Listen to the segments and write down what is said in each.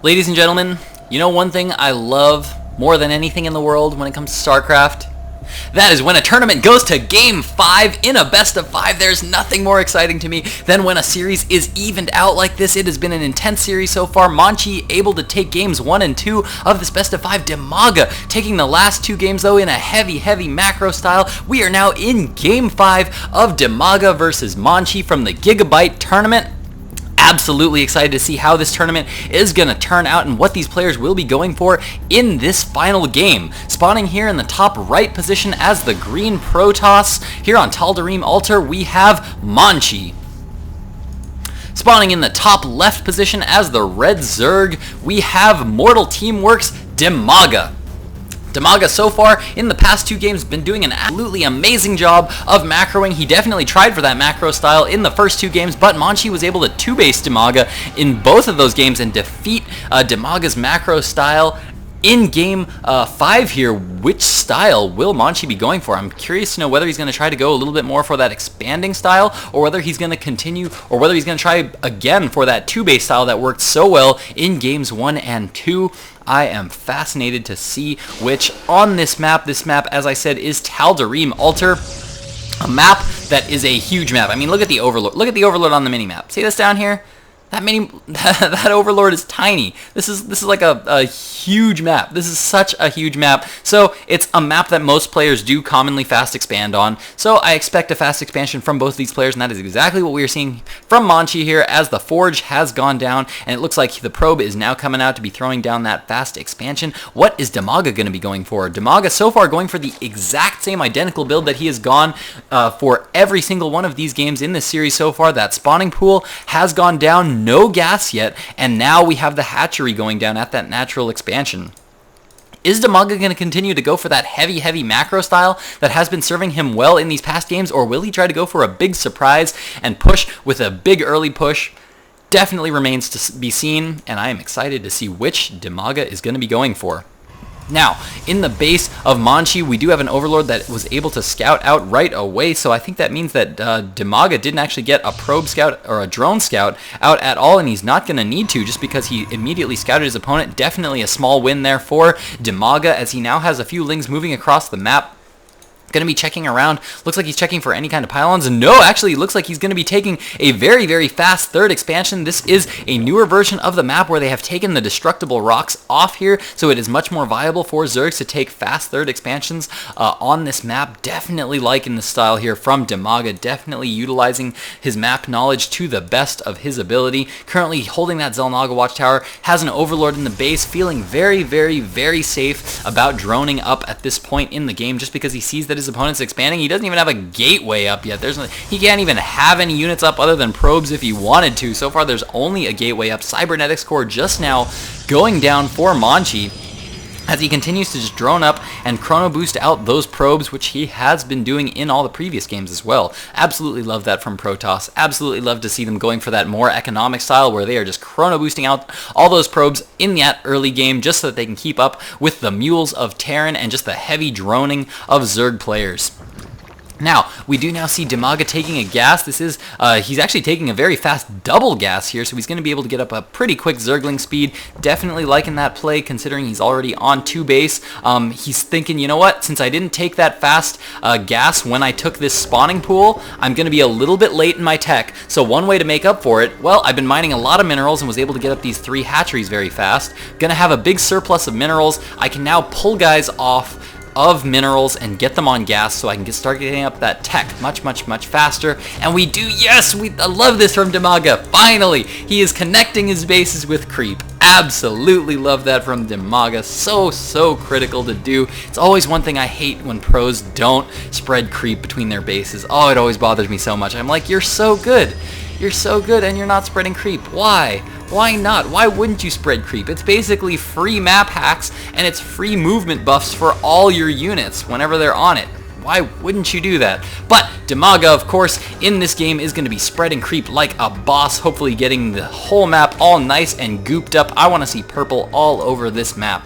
Ladies and gentlemen, you know one thing I love more than anything in the world when it comes to StarCraft? That is when a tournament goes to Game 5 in a best of 5. There's nothing more exciting to me than when a series is evened out like this. It has been an intense series so far. Monchi able to take games 1 and 2 of this best of 5. mTwDIMAGA taking the last 2 games though in a heavy macro style. We are now in Game 5 of mTwDIMAGA versus Monchi from the Gigabyte tournament. Absolutely excited to see how this tournament is going to turn out and what these players will be going for in this final game. Spawning here in the top right position as the green Protoss, here on Tal'Darim Altar we have Monchi. Spawning in the top left position as the red Zerg, we have Mortal Teamwork's mTwDIMAGA. mTwDIMAGA so far in the past 2 games been doing an absolutely amazing job of macroing. He definitely tried for that macro style in the first 2 games, but Monchi was able to 2-base mTwDIMAGA in both of those games and defeat mTwDIMAGA's macro style. In Game 5 here, which style will Monchi be going for? I'm curious to know whether he's going to try to go a little bit more for that expanding style, or whether he's going to continue, or whether he's going to try again for that 2-base style that worked so well in Games 1 and 2. I am fascinated to see which on this map. This map, as I said, is Tal'Darim Altar. A map that is a huge map. I mean, look at the Overlord. Look at the Overlord on the mini-map. See this down here? That Overlord is tiny. This is like a huge map. This is such a huge map. So it's a map that most players do commonly fast expand on. So I expect a fast expansion from both of these players, and that is exactly what we are seeing from Monchi here as the Forge has gone down, and it looks like the Probe is now coming out to be throwing down that fast expansion. What is mTwDIMAGA going to be going for? mTwDIMAGA so far going for the exact same identical build that he has gone for every single one of these games in this series so far. That spawning pool has gone down. No gas yet, and now we have the hatchery going down at that natural expansion. Is mTwDIMAGA going to continue to go for that heavy macro style that has been serving him well in these past games, or will he try to go for a big surprise and push with a big early push? Definitely remains to be seen, and I am excited to see which mTwDIMAGA is going to be going for. Now, in the base of Monchi, we do have an Overlord that was able to scout out right away, so I think that means that mTwDIMAGA didn't actually get a probe scout or a drone scout out at all, and he's not going to need to just because he immediately scouted his opponent. Definitely a small win there for mTwDIMAGA as he now has a few lings moving across the map. Going to be checking around. Looks like he's checking for any kind of pylons. No, actually, looks like he's going to be taking a very fast 3rd expansion. This is a newer version of the map where they have taken the destructible rocks off here, so it is much more viable for Zergs to take fast 3rd expansions on this map. Definitely liking the style here from mTwDIMAGA. Definitely utilizing his map knowledge to the best of his ability. Currently holding that Xel'Naga watchtower. Has an Overlord in the base. Feeling very safe about droning up at this point in the game just because he sees that his opponent's expanding. He doesn't even have a gateway up yet. He can't even have any units up other than probes if he wanted to. So far there's only a gateway up. Cybernetics core just now going down for Monchi as he continues to just drone up and chrono boost out those probes, which he has been doing in all the previous games as well. Absolutely love that from Protoss. Absolutely love to see them going for that more economic style where they are just chrono boosting out all those probes in that early game just so that they can keep up with the mules of Terran and just the heavy droning of Zerg players. Now, we do now see mTwDIMAGA taking a gas. This is, he's actually taking a very fast double gas here, so he's going to be able to get up a pretty quick Zergling speed. Definitely liking that play, considering he's already on 2 base. He's thinking, you know what, since I didn't take that fast gas when I took this spawning pool, I'm going to be a little bit late in my tech. So one way to make up for it, well, I've been mining a lot of minerals and was able to get up these 3 hatcheries very fast. Gonna have a big surplus of minerals. I can now pull guys off of minerals and get them on gas so I can start getting up that tech much faster. And we do, yes, I love this from mTwDIMAGA. Finally, he is connecting his bases with creep. Absolutely love that from mTwDIMAGA. So critical to do. It's always one thing I hate when pros don't spread creep between their bases. Oh, it always bothers me so much. I'm like, you're so good. You're so good and you're not spreading creep. Why? Why not? Why wouldn't you spread creep? It's basically free map hacks and it's free movement buffs for all your units whenever they're on it. Why wouldn't you do that? But mTwDIMAGA, of course, in this game is going to be spreading creep like a boss, hopefully getting the whole map all nice and gooped up. I want to see purple all over this map.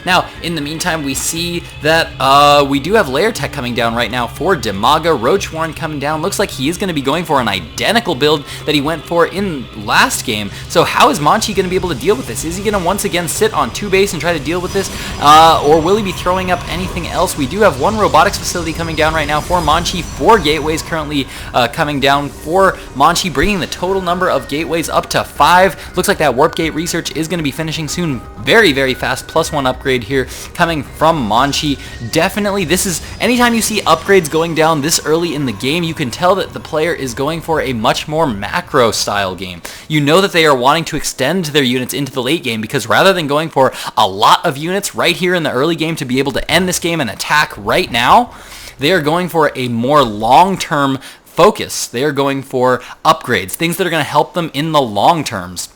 Now, in the meantime, we see that we do have layer tech coming down right now for mTwDIMAGA. Roach Warren coming down. Looks like he is going to be going for an identical build that he went for in last game. So how is monchi going to be able to deal with this? Is he going to once again sit on 2 base and try to deal with this? Or will he be throwing up anything else? We do have 1 robotics facility coming down right now for monchi. 4 gateways currently coming down for monchi, bringing the total number of gateways up to 5. Looks like that warp gate research is going to be finishing soon. Very, very fast +1 upgrade here coming from monchi. Definitely, this is, anytime you see upgrades going down this early in the game, you can tell that the player is going for a much more macro style game. You know that they are wanting to extend their units into the late game, because rather than going for a lot of units right here in the early game to be able to end this game and attack right now, they are going for a more long-term focus. They are going for upgrades, things that are going to help them in the long terms.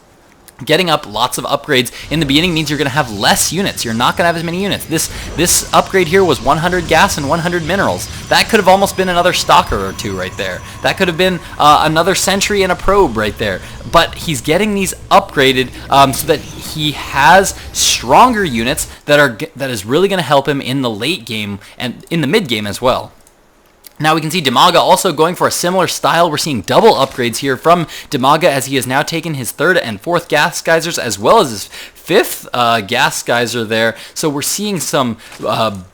Getting up lots of upgrades in the beginning means you're going to have less units. You're not going to have as many units. This upgrade here was 100 gas and 100 minerals. That could have almost been another stalker or 2 right there. That could have been another sentry and a probe right there. But he's getting these upgraded so that he has stronger units that is really going to help him in the late game and in the mid game as well. Now we can see mTwDIMAGA also going for a similar style. We're seeing double upgrades here from mTwDIMAGA as he has now taken his 3rd and 4th gas geysers as well as his 5th gas geyser there. So we're seeing some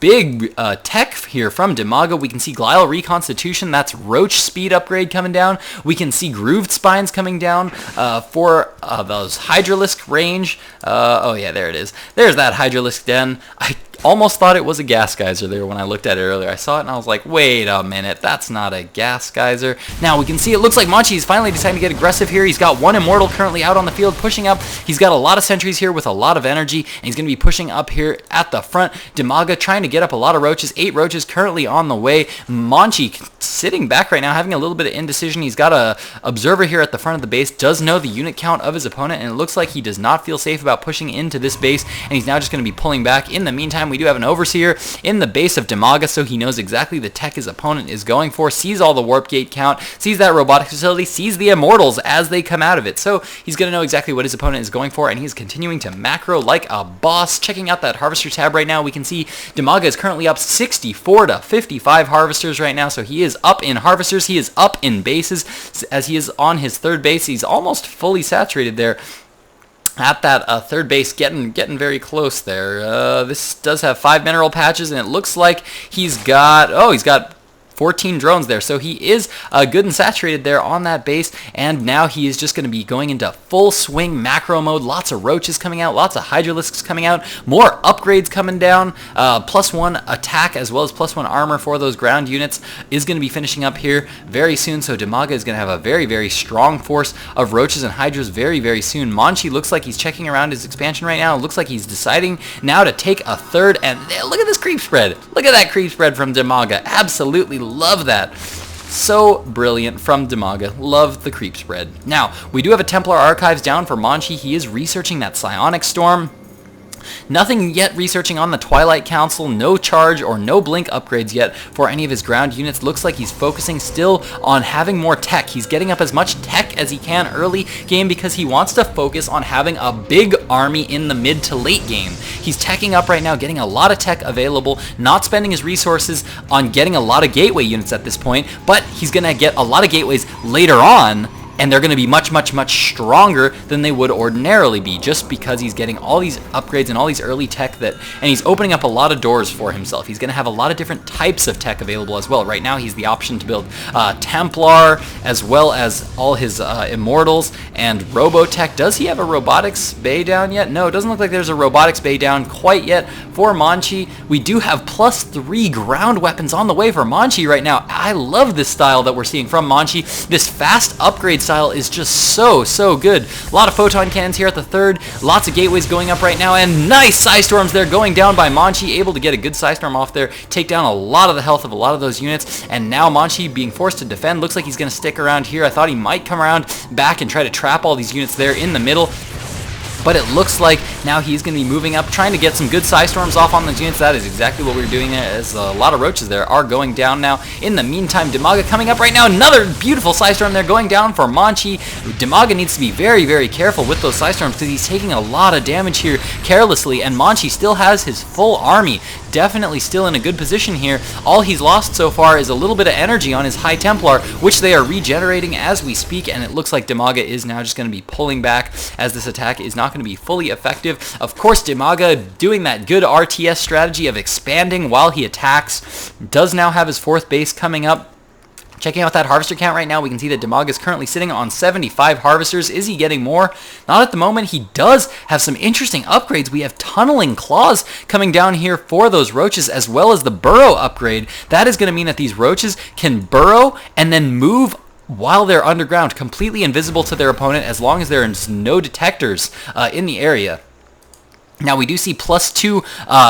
big tech here from mTwDIMAGA. We can see Glial Reconstitution, that's Roach speed upgrade coming down. We can see Grooved Spines coming down for those Hydralisk range. Oh yeah, there it is. There's that Hydralisk den. I almost thought it was a gas geyser there when I looked at it earlier. I saw it and I was like, wait a minute, that's not a gas geyser. Now we can see it looks like monchi is finally deciding to get aggressive here. He's got 1 Immortal currently out on the field pushing up. He's got a lot of sentries here with a lot of energy, and he's going to be pushing up here at the front. mTwDIMAGA trying to get up a lot of roaches. 8 roaches currently on the way. Monchi sitting back right now, having a little bit of indecision. He's got a observer here at the front of the base, does know the unit count of his opponent, and it looks like he does not feel safe about pushing into this base, and he's now just going to be pulling back. In the meantime, we do have an Overseer in the base of mTwDIMAGA, so he knows exactly the tech his opponent is going for, sees all the warp gate count, sees that robotics facility, sees the Immortals as they come out of it. So he's going to know exactly what his opponent is going for, and he's continuing to macro like a boss. Checking out that Harvester tab right now, we can see mTwDIMAGA is currently up 64 to 55 Harvesters right now, so he is up in Harvesters, he is up in bases, as he is on his 3rd base. He's almost fully saturated there at that 3rd base, getting very close there. This does have 5 mineral patches, and it looks like he's got 14 drones there, so he is good and saturated there on that base, and now he is just going to be going into full swing macro mode. Lots of roaches coming out, lots of Hydralisks coming out, more upgrades coming down, +1 attack as well as +1 armor for those ground units is going to be finishing up here very soon, so mTwDIMAGA is going to have a very, very strong force of roaches and hydras very, very soon. Monchi looks like he's checking around his expansion right now. It looks like he's deciding now to take a 3rd, and look at this creep spread. Look at that creep spread from mTwDIMAGA. Absolutely love that. So brilliant from mTwDIMAGA. Love the creep spread. Now, we do have a Templar Archives down for monchi. He is researching that Psionic Storm. Nothing yet researching on the Twilight Council, no charge or no blink upgrades yet for any of his ground units. Looks like he's focusing still on having more tech. He's getting up as much tech as he can early game because he wants to focus on having a big army in the mid to late game. He's teching up right now, getting a lot of tech available, not spending his resources on getting a lot of gateway units at this point, but he's going to get a lot of gateways later on, and they're going to be much, much, much stronger than they would ordinarily be, just because he's getting all these upgrades and all these early tech and he's opening up a lot of doors for himself. He's going to have a lot of different types of tech available as well. Right now, he's the option to build Templar, as well as all his Immortals and Robotech. Does he have a robotics bay down yet? No, it doesn't look like there's a robotics bay down quite yet for monchi. We do have +3 ground weapons on the way for monchi right now. I love this style that we're seeing from monchi. This fast upgrade style is just so good. A lot of photon cannons here at the 3rd, lots of gateways going up right now, and nice Psystorms there going down by monchi, able to get a good Psystorm off there, take down a lot of the health of a lot of those units, and now monchi being forced to defend. Looks like he's going to stick around here. I thought he might come around back and try to trap all these units there in the middle. but it looks like now he's going to be moving up, trying to get some good Psystorms off on the units. That is exactly what we were doing there, as a lot of roaches there are going down now. In the meantime, Dimaga coming up right now. Another beautiful Psystorm there going down for monchi. Dimaga needs to be very, very careful with those Psystorms because he's taking a lot of damage here carelessly, and monchi still has his full army. Definitely still in a good position here. All he's lost so far is a little bit of energy on his High Templar, which they are regenerating as we speak, and it looks like Dimaga is now just going to be pulling back as this attack is not going to be fully effective. Of course, Dimaga doing that good RTS strategy of expanding while he attacks, does now have his 4th base coming up. Checking out that harvester count right now, we can see that Dimaga is currently sitting on 75 harvesters. Is he getting more? Not at the moment. He does have some interesting upgrades. We have tunneling claws coming down here for those roaches, as well as the burrow upgrade. That is going to mean that these roaches can burrow and then move while they're underground, completely invisible to their opponent, as long as there are no detectors in the area. Now we do see +2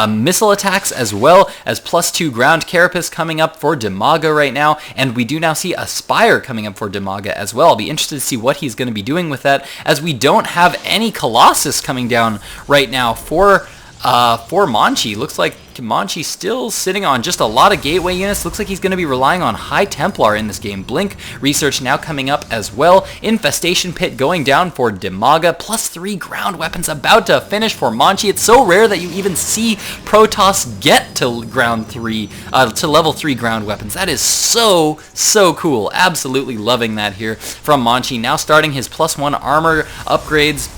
missile attacks, as well as +2 ground carapace coming up for Dimaga right now, and we do now see a Spire coming up for Dimaga as well. I'll be interested to see what he's going to be doing with that, as we don't have any Colossus coming down right now for monchi. Looks like monchi still sitting on just a lot of gateway units. Looks like he's going to be relying on High Templar in this game. Blink research now coming up as well. Infestation Pit going down for Dimaga. +3 ground weapons about to finish for monchi. It's so rare that you even see Protoss get to to level 3 ground weapons. That is so cool. Absolutely loving that here from monchi. Now starting his +1 armor upgrades.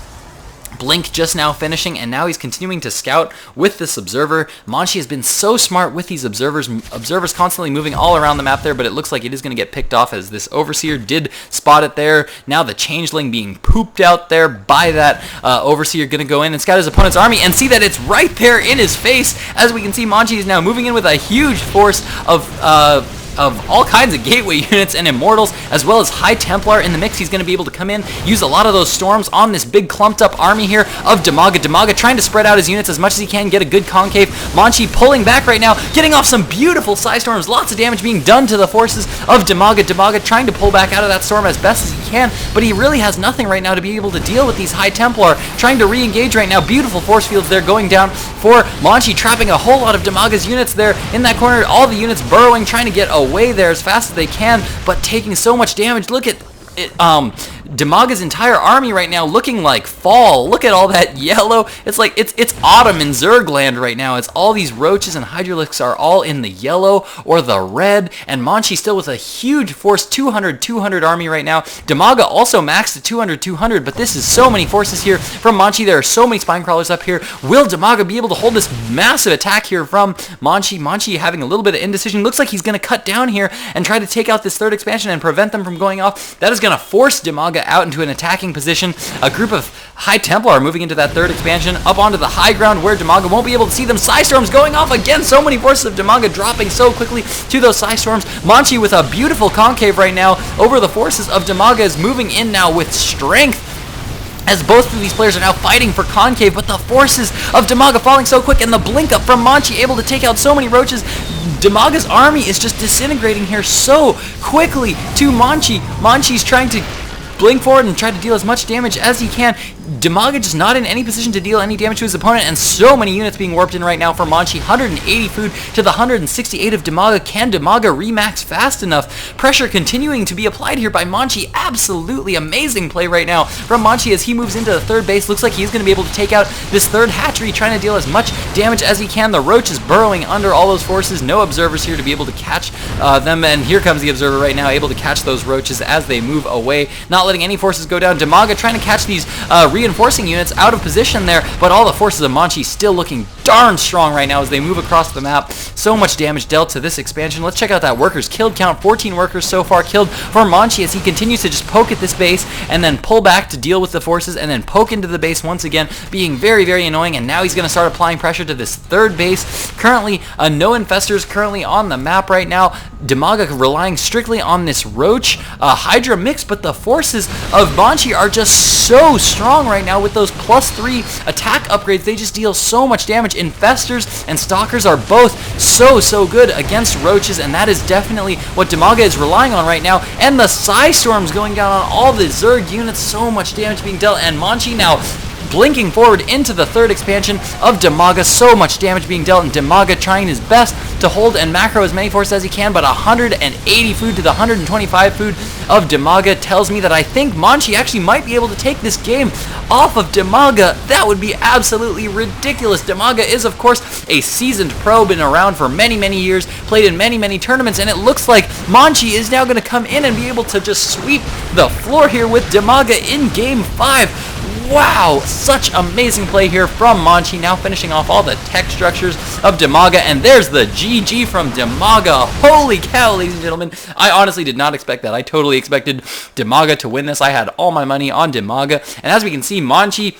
Blink just now finishing, and now he's continuing to scout with this observer. Monchi has been so smart with these observers constantly moving all around the map there, but it looks like it is going to get picked off, as this Overseer did spot it there. Now the Changeling being pooped out there by that Overseer, going to go in and scout his opponent's army and see that it's right there in his face. As we can see, Monchi is now moving in with a huge force of all kinds of gateway units and immortals, as well as High Templar in the mix. He's going to be able to come in, use a lot of those storms on this big clumped up army here of Dimaga. Dimaga trying to spread out his units as much as he can, get a good concave. Monchi pulling back right now, getting off some beautiful Psystorms. Lots of damage being done to the forces of Dimaga. Dimaga trying to pull back out of that storm as best as he can, but he really has nothing right now to be able to deal with these High Templar. Trying to re-engage right now. Beautiful force fields there going down for Monchi, trapping a whole lot of Dimaga's units there in that corner. All the units burrowing, trying to get away there as fast as they can, but taking so much damage. Look at it, Dimaga's entire army right now looking like fall. Look at all that yellow. It's like it's autumn in Zergland right now. It's all these roaches and Hydralisks are all in the yellow or the red, and Monchi still with a huge force, 200 army right now. Dimaga also maxed at 200, but this is so many forces here from Monchi. There are so many spine crawlers up here. Will Dimaga be able to hold this massive attack here from Monchi? Monchi having a little bit of indecision. Looks like he's going to cut down here and try to take out this 3rd expansion and prevent them from going off. That is going to force Dimaga out into an attacking position. A group of High Templar are moving into that 3rd expansion up onto the high ground where Dimaga won't be able to see them. Psystorms going off again. So many forces of Dimaga dropping so quickly to those Psystorms. Monchi with a beautiful concave right now over the forces of Dimaga is moving in now with strength, as both of these players are now fighting for concave, but the forces of Dimaga falling so quick, and the blink up from Monchi able to take out so many roaches. Dimaga's army is just disintegrating here so quickly to Monchi. Monchi's trying to blink forward and try to deal as much damage as he can. Dimaga just not in any position to deal any damage to his opponent, and so many units being warped in right now for Monchi. 180 food to the 168 of Dimaga. Can Dimaga remax fast enough? Pressure continuing to be applied here by Monchi. Absolutely amazing play right now from Monchi as he moves into the 3rd base. Looks like he's going to be able to take out this 3rd hatchery, trying to deal as much damage as he can. The roach is burrowing under all those forces. No observers here to be able to catch them, and here comes the observer right now, able to catch those roaches as they move away, not letting any forces go down. Dimaga trying to catch these reinforcing units out of position there, but all the forces of Monchi still looking darn strong right now as they move across the map. So much damage dealt to this expansion. Let's check out that workers killed count. 14 workers so far killed for Monchi as he continues to just poke at this base and then pull back to deal with the forces and then poke into the base once again, being very annoying. And now he's going to start applying pressure to this 3rd base. Currently no infestors currently on the map right now. Dimaga relying strictly on this roach Hydra mix, but the forces of Monchi are just so strong right now with those +3 attack upgrades. They just deal so much damage. Infestors and Stalkers are both so good against roaches, and that is definitely what Dimaga is relying on right now. And the Psystorms going down on all the Zerg units. So much damage being dealt, and Monchi now blinking forward into the third expansion of Dimaga. So much damage being dealt, and Dimaga trying his best to hold and macro as many forces as he can, but 180 food to the 125 food of Dimaga tells me that I think monchi actually might be able to take this game off of Dimaga. That would be absolutely ridiculous. Dimaga is, of course, a seasoned pro, been around for many, many years, played in many, many tournaments, and it looks like monchi is now going to come in and be able to just sweep the floor here with Dimaga in Game 5. Wow, such amazing play here from monchi, now finishing off all the tech structures of Dimaga, and there's the GG from Dimaga. Holy cow, ladies and gentlemen, I honestly did not expect that. I totally expected Dimaga to win this. I had all my money on Dimaga, and as we can see, monchi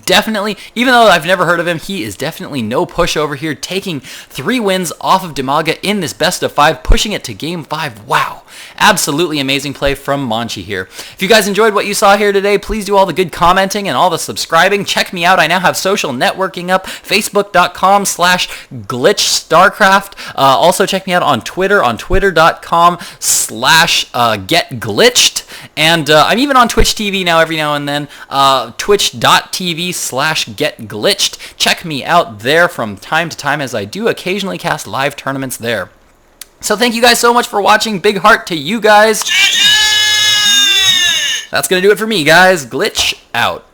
definitely, even though I've never heard of him, he is definitely no pushover here, taking 3 wins off of Dimaga in this best of 5, pushing it to Game 5. Wow, absolutely amazing play from monchi here. If you guys enjoyed what you saw here today, please do all the good commenting and all the subscribing. Check me out. I now have social networking up, facebook.com/GLiTCHStarCraft. Also check me out on Twitter, on twitter.com/GetGlitched. And I'm even on Twitch TV now every now and then, twitch.tv/GetGlitched. Check me out there from time to time, as I do occasionally cast live tournaments there. So thank you guys so much for watching. Big heart to you guys. That's going to do it for me, guys. Glitch out.